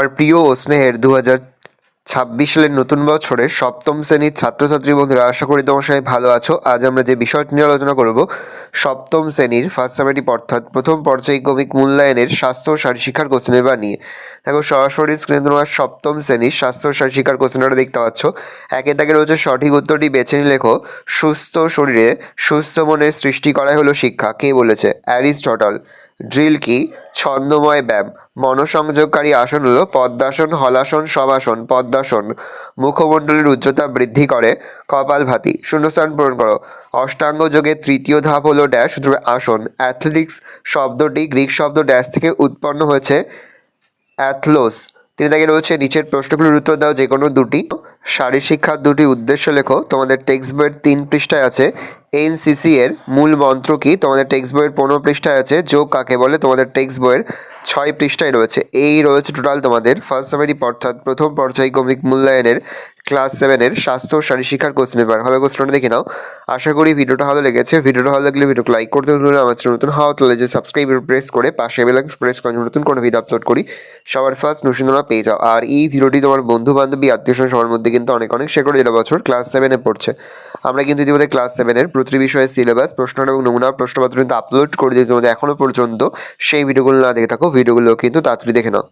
আমার প্রিয় ও স্নেহের 2026 সালের নতুন বছরের সপ্তম শ্রেণীর ছাত্রছাত্রী বন্ধুরা, আশা করি তোমার সবাই ভালো আছো। আজ আমরা যে বিষয়টি নিয়ে আলোচনা করব, সপ্তম শ্রেণীর ফার্স্ট সামেটিভ অর্থাৎ প্রথম পর্যায়ক্রমিক মূল্যায়নের স্বাস্থ্য ও শারীরশিক্ষার কোশ্চেন পেপার নিয়ে। দেখো, সরাসরি স্ক্রিনে তোমার সপ্তম শ্রেণীর স্বাস্থ্য ও শারীরশিক্ষার কোশ্চেনটা দেখতে পাচ্ছ। একে দাগে রয়েছে সঠিক উত্তরটি বেছে নিয়ে লেখো। সুস্থ শরীরে সুস্থ মনের সৃষ্টি করাই হলো শিক্ষা। কে বলেছে? অ্যারিস্টটল। ড্রিল কি? ছন্দময় ব্যায়াম। মনসংযোগকারী আসন হলো পদ্মাসন, হলাসন, শবাসন। পদ্মাসন মুখমণ্ডলের উচ্চতা বৃদ্ধি করে। কপালভাতি। শূন্যস্থান পূরণ করো। অষ্টাঙ্গ যোগের তৃতীয় ধাপ হলো ড্যাশ, সূত্রে আসন। অ্যাথলেটিক্স শব্দটি গ্রিক শব্দ ড্যাশ থেকে উৎপন্ন হয়েছে, অ্যাথলোস। তিনি তাকে রয়েছে নিচের প্রশ্নগুলোর উত্তর দাও যে কোনো দুটি। শারীরশিক্ষার দুটি উদ্দেশ্য লেখো। তোমাদের টেক্সট বইয়ের 3 পৃষ্ঠায় আছে। এনসিসি এর মূল মন্ত্র কি? তোমাদের টেক্সট বইয়ের 15 পৃষ্ঠায় আছে। যোগ কাকে বলে? তোমাদের টেক্সট বইয়ের 6 পৃষ্ঠায় রয়েছে। এই রয়েছে টোটাল তোমাদের ফার্স্ট সামেটিভ অর্থাৎ প্রথম পর্যায়ক্রমিক মূল্যায়নের ক্লাস 7-এর স্বাস্থ্য ও শারীরশিক্ষার কোশ্চেন পেপার। ভালো কোশ্চেনটা দেখে নাও। আশা করি ভিডিওটা ভালো লেগেছে। ভিডিওটা ভালো লাগলে ভিডিওকে লাইক করতে ভুলবে না। আমার চ্যানেল নতুন হওয়া তাহলে যে সাবস্ক্রাইব প্রেস করে পাশে বেল আইকন প্রেস করে নতুন কোনো ভিডিও আপলোড করি সবার ফার্স্ট নোটিফিকেশন পেয়ে যাও। আর এই ভিডিওটি তোমার বন্ধু বান্ধবী আত্মীয়স্বজন সবার মধ্যে কিন্তু অনেক শেয়ার করে দিলে। বছর ক্লাস 7-এ পড়ছে। আমরা কিন্তু ইতিমধ্যে ক্লাস 7-এর প্রতিটি বিষয়ের সিলেবাস, প্রশ্ন এবং নমুনা প্রশ্নপত্র কিন্তু আপলোড করে দিই। তোমাদের এখনো পর্যন্ত সেই ভিডিওগুলো না দেখে থাকো, ভিডিওগুলো কিন্তু তাড়াতাড়ি দেখে নাও।